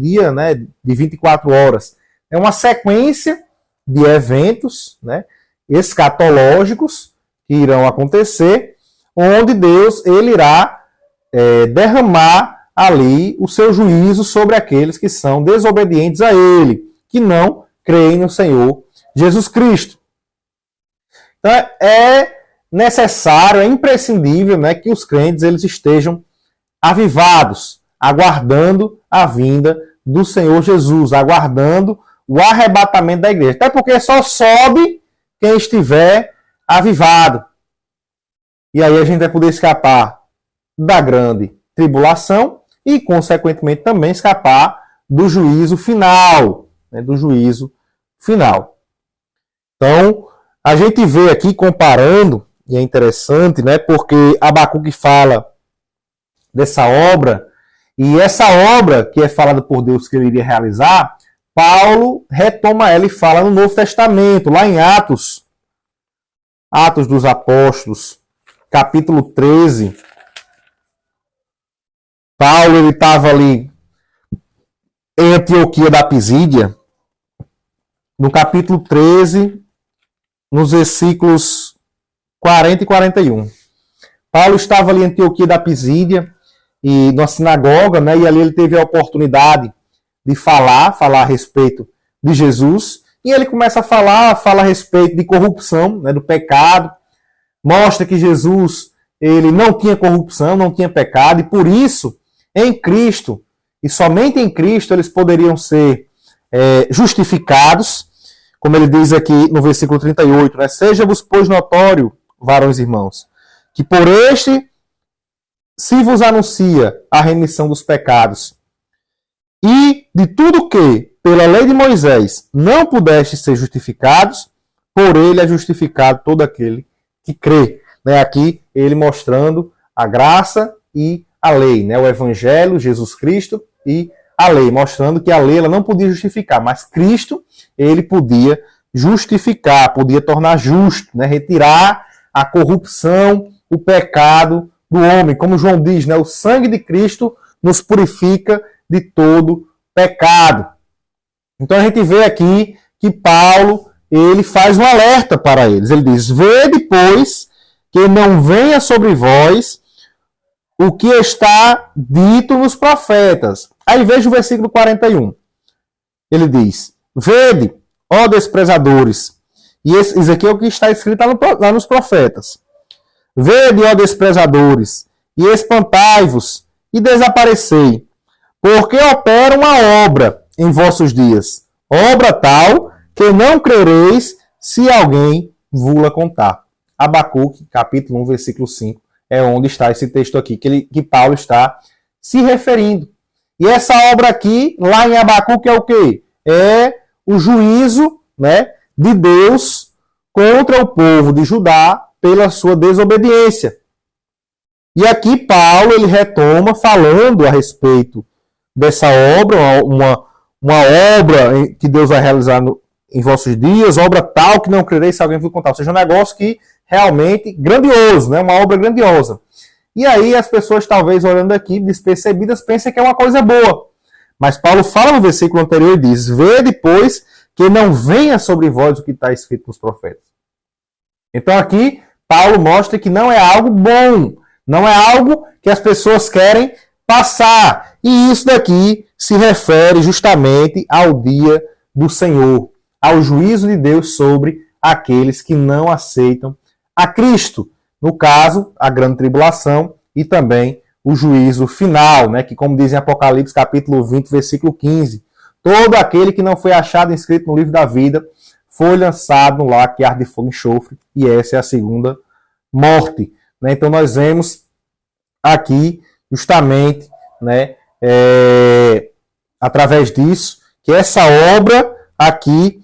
dia, né, de 24 horas. É uma sequência de eventos, né, escatológicos que irão acontecer, onde Deus ele irá derramar ali o seu juízo sobre aqueles que são desobedientes a Ele, que não creem no Senhor Jesus Cristo. Então é necessário, é imprescindível, né, que os crentes eles estejam avivados, aguardando a vinda do Senhor Jesus, aguardando o arrebatamento da igreja. Até porque só sobe quem estiver avivado. E aí a gente vai poder escapar da grande tribulação e, consequentemente, também escapar do juízo final. Né, do juízo final. Então, a gente vê aqui comparando, e é interessante, né, porque Abacuque fala dessa obra E essa obra que é falada por Deus que ele iria realizar, Paulo retoma ela e fala no Novo Testamento, lá em Atos dos Apóstolos, capítulo 13. Paulo ele estava ali em Antioquia da Pisídia, no capítulo 13, nos versículos 40 e 41. Paulo estava ali em Antioquia da Pisídia, e na sinagoga, né, e ali ele teve a oportunidade de falar a respeito de Jesus, e ele começa a fala a respeito de corrupção, né, do pecado, mostra que Jesus ele não tinha corrupção, não tinha pecado, e por isso, em Cristo, e somente em Cristo, eles poderiam ser justificados, como ele diz aqui no versículo 38, né, seja-vos, pois, notório, varões e irmãos, que por este se vos anuncia a remissão dos pecados, e de tudo que, pela lei de Moisés, não pudeste ser justificados, por ele é justificado todo aquele que crê. Né? Aqui, ele mostrando a graça e a lei, né? O Evangelho, Jesus Cristo e a lei, mostrando que a lei ela não podia justificar, mas Cristo, ele podia justificar, podia tornar justo, né? Retirar a corrupção, o pecado do homem. Como João diz, né? O sangue de Cristo nos purifica de todo pecado. Então a gente vê aqui que Paulo ele faz um alerta para eles. Ele diz, vede, pois, que não venha sobre vós o que está dito nos profetas. Aí veja o versículo 41. Ele diz, vede, ó desprezadores. E isso aqui é o que está escrito lá nos profetas. Vede, ó desprezadores, e espantai-vos, e desaparecei, porque opera uma obra em vossos dias, obra tal que não crereis se alguém vula contar. Abacuque, capítulo 1, versículo 5, é onde está esse texto aqui, que Paulo está se referindo. E essa obra aqui, lá em Abacuque, é o quê? É o juízo, né, de Deus contra o povo de Judá pela sua desobediência. E aqui Paulo ele retoma falando a respeito dessa obra, uma obra que Deus vai realizar em vossos dias, obra tal que não crereis se alguém for contar. Ou seja, um negócio que realmente grandioso, né? Uma obra grandiosa. E aí as pessoas, talvez olhando aqui, despercebidas, pensam que é uma coisa boa. Mas Paulo fala no versículo anterior e diz, vede, pois, que não venha sobre vós o que está escrito nos profetas. Então aqui, Paulo mostra que não é algo bom, não é algo que as pessoas querem passar. E isso daqui se refere justamente ao dia do Senhor, ao juízo de Deus sobre aqueles que não aceitam a Cristo. No caso, a grande tribulação e também o juízo final, né? Que como diz em Apocalipse capítulo 20, versículo 15, todo aquele que não foi achado inscrito no livro da vida foi lançado no lago que arde de fogo e enxofre, e essa é a segunda morte. Né? Então nós vemos aqui justamente, né, através disso, que essa obra aqui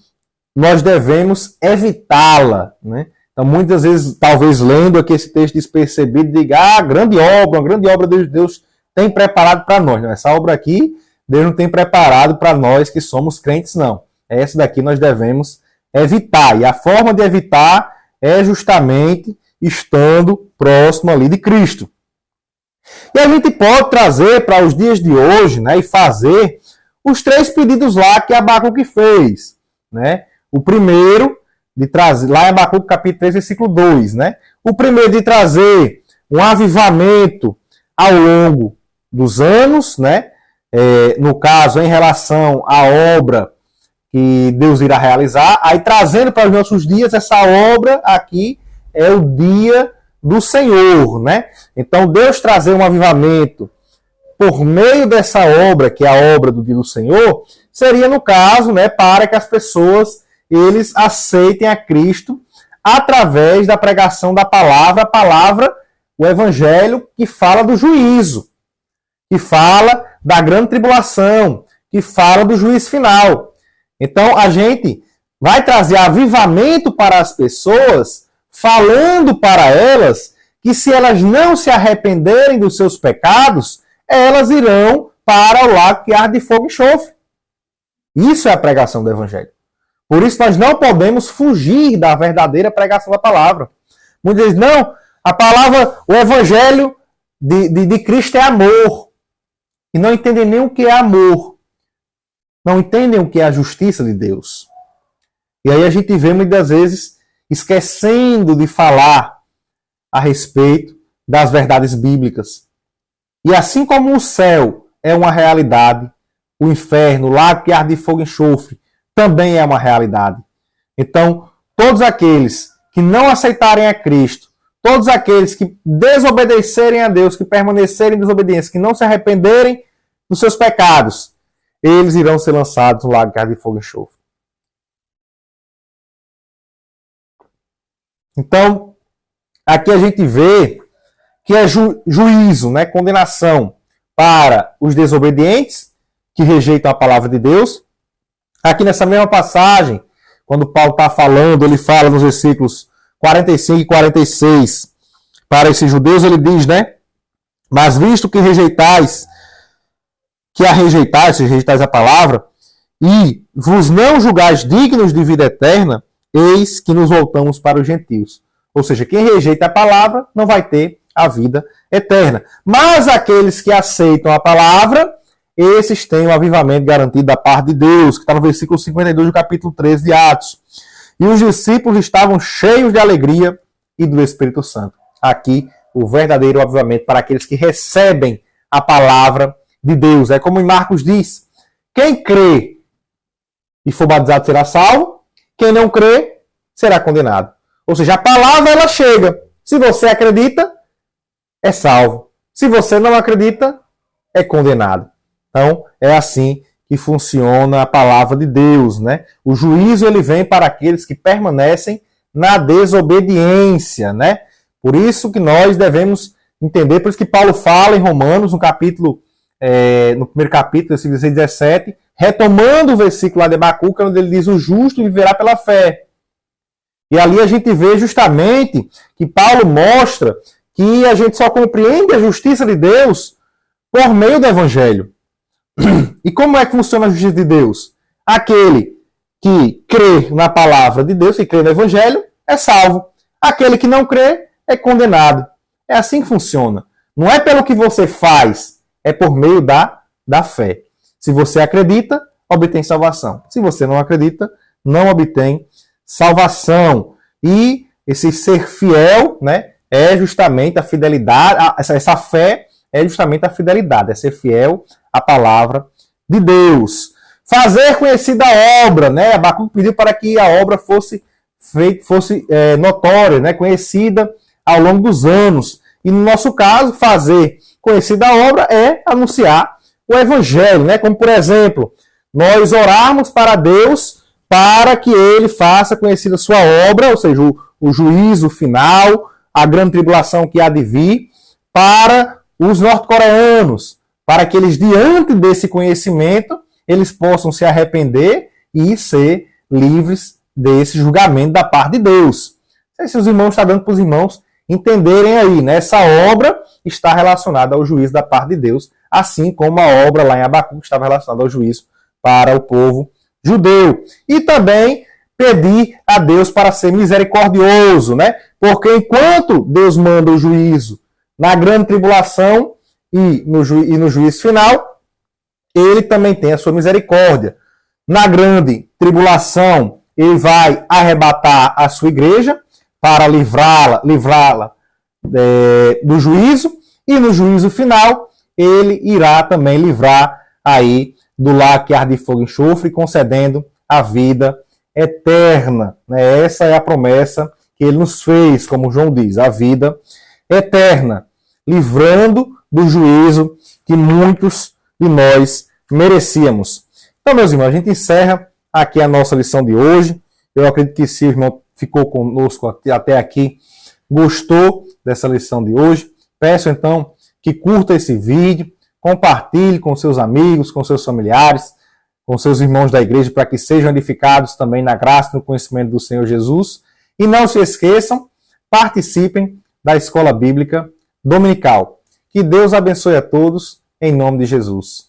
nós devemos evitá-la. Né? Então muitas vezes, talvez lendo aqui esse texto despercebido, diga, grande obra Deus tem preparado para nós. Não, essa obra aqui, Deus não tem preparado para nós que somos crentes, não. Essa daqui nós devemos evitar. E a forma de evitar é justamente estando próximo ali de Cristo. E a gente pode trazer para os dias de hoje, né, e fazer os 3 pedidos lá que Abacuque fez. Né? O primeiro, de trazer, lá em Abacuque capítulo 3, versículo 2, né? O primeiro de trazer um avivamento ao longo dos anos, né? No caso, em relação à obra que Deus irá realizar, aí trazendo para os nossos dias, essa obra aqui é o dia do Senhor, né? Então, Deus trazer um avivamento por meio dessa obra, que é a obra do dia do Senhor, seria, no caso, né, para que as pessoas eles aceitem a Cristo através da pregação da palavra, o Evangelho, que fala do juízo, que fala da grande tribulação, que fala do juízo final. Então, a gente vai trazer avivamento para as pessoas, falando para elas que se elas não se arrependerem dos seus pecados, elas irão para o lago que arde de fogo e enxofre. Isso é a pregação do Evangelho. Por isso nós não podemos fugir da verdadeira pregação da palavra. Muitos dizem, não, a palavra, o Evangelho de Cristo é amor. E não entendem nem o que é amor. Não entendem o que é a justiça de Deus. E aí a gente vê muitas vezes esquecendo de falar a respeito das verdades bíblicas. E assim como o céu é uma realidade, o inferno, o lago que arde de fogo e enxofre, também é uma realidade. Então, todos aqueles que não aceitarem a Cristo, todos aqueles que desobedecerem a Deus, que permanecerem em desobediência, que não se arrependerem dos seus pecados, eles irão ser lançados no lago que arde de fogo e enxofre. Então, aqui a gente vê que é juízo, né, condenação para os desobedientes, que rejeitam a palavra de Deus. Aqui nessa mesma passagem, quando Paulo está falando, ele fala nos versículos 45 e 46, para esses judeus ele diz, né, mas visto que rejeitais a palavra, e vos não julgais dignos de vida eterna, eis que nos voltamos para os gentios. Ou seja, quem rejeita a palavra não vai ter a vida eterna. Mas aqueles que aceitam a palavra, esses têm o avivamento garantido da parte de Deus, que está no versículo 52 do capítulo 13 de Atos. E os discípulos estavam cheios de alegria e do Espírito Santo. Aqui, o verdadeiro avivamento para aqueles que recebem a palavra de Deus. É como em Marcos diz, quem crê e for batizado será salvo, quem não crê será condenado. Ou seja, a palavra ela chega. Se você acredita, é salvo. Se você não acredita, é condenado. Então, é assim que funciona a palavra de Deus, né? O juízo ele vem para aqueles que permanecem na desobediência, né? Por isso que nós devemos entender, por isso que Paulo fala em Romanos, no primeiro capítulo, versículo 16 e 17, retomando o versículo lá de Abacuque, onde ele diz, o justo viverá pela fé. E ali a gente vê justamente que Paulo mostra que a gente só compreende a justiça de Deus por meio do Evangelho. E como é que funciona a justiça de Deus? Aquele que crê na palavra de Deus, que crê no Evangelho, é salvo. Aquele que não crê é condenado. É assim que funciona. Não é pelo que você faz, é por meio da fé. Se você acredita, obtém salvação. Se você não acredita, não obtém salvação. E esse ser fiel, né, é justamente a fidelidade, essa fé é justamente a fidelidade, é ser fiel à palavra de Deus. Fazer conhecida a obra, né? Abacuque pediu para que a obra fosse notória, né? Conhecida ao longo dos anos. E no nosso caso, fazer conhecida a obra é anunciar o Evangelho, né? Como, por exemplo, nós orarmos para Deus para que Ele faça conhecida a sua obra, ou seja, o juízo final, a grande tribulação que há de vir, para os norte-coreanos, para que eles, diante desse conhecimento, eles possam se arrepender e ser livres desse julgamento da parte de Deus. Não sei se os irmãos estão dando para os irmãos entenderem aí, né? Essa obra está relacionada ao juízo da parte de Deus, assim como a obra lá em Abacuque estava relacionada ao juízo para o povo judeu. E também pedir a Deus para ser misericordioso, né? Porque enquanto Deus manda o juízo na grande tribulação e no juízo final, ele também tem a sua misericórdia. Na grande tribulação, ele vai arrebatar a sua igreja para livrá-la do juízo, e no juízo final, ele irá também livrar aí do lago que arde de fogo e enxofre, concedendo a vida eterna. Essa é a promessa que ele nos fez, como João diz, a vida eterna, livrando do juízo que muitos de nós merecíamos. Então, meus irmãos, a gente encerra aqui a nossa lição de hoje. Eu acredito que se o irmão ficou conosco até aqui, gostou dessa lição de hoje, peço então que curta esse vídeo, compartilhe com seus amigos, com seus familiares, com seus irmãos da igreja, para que sejam edificados também na graça e no conhecimento do Senhor Jesus. E não se esqueçam, participem da Escola Bíblica Dominical. Que Deus abençoe a todos em nome de Jesus.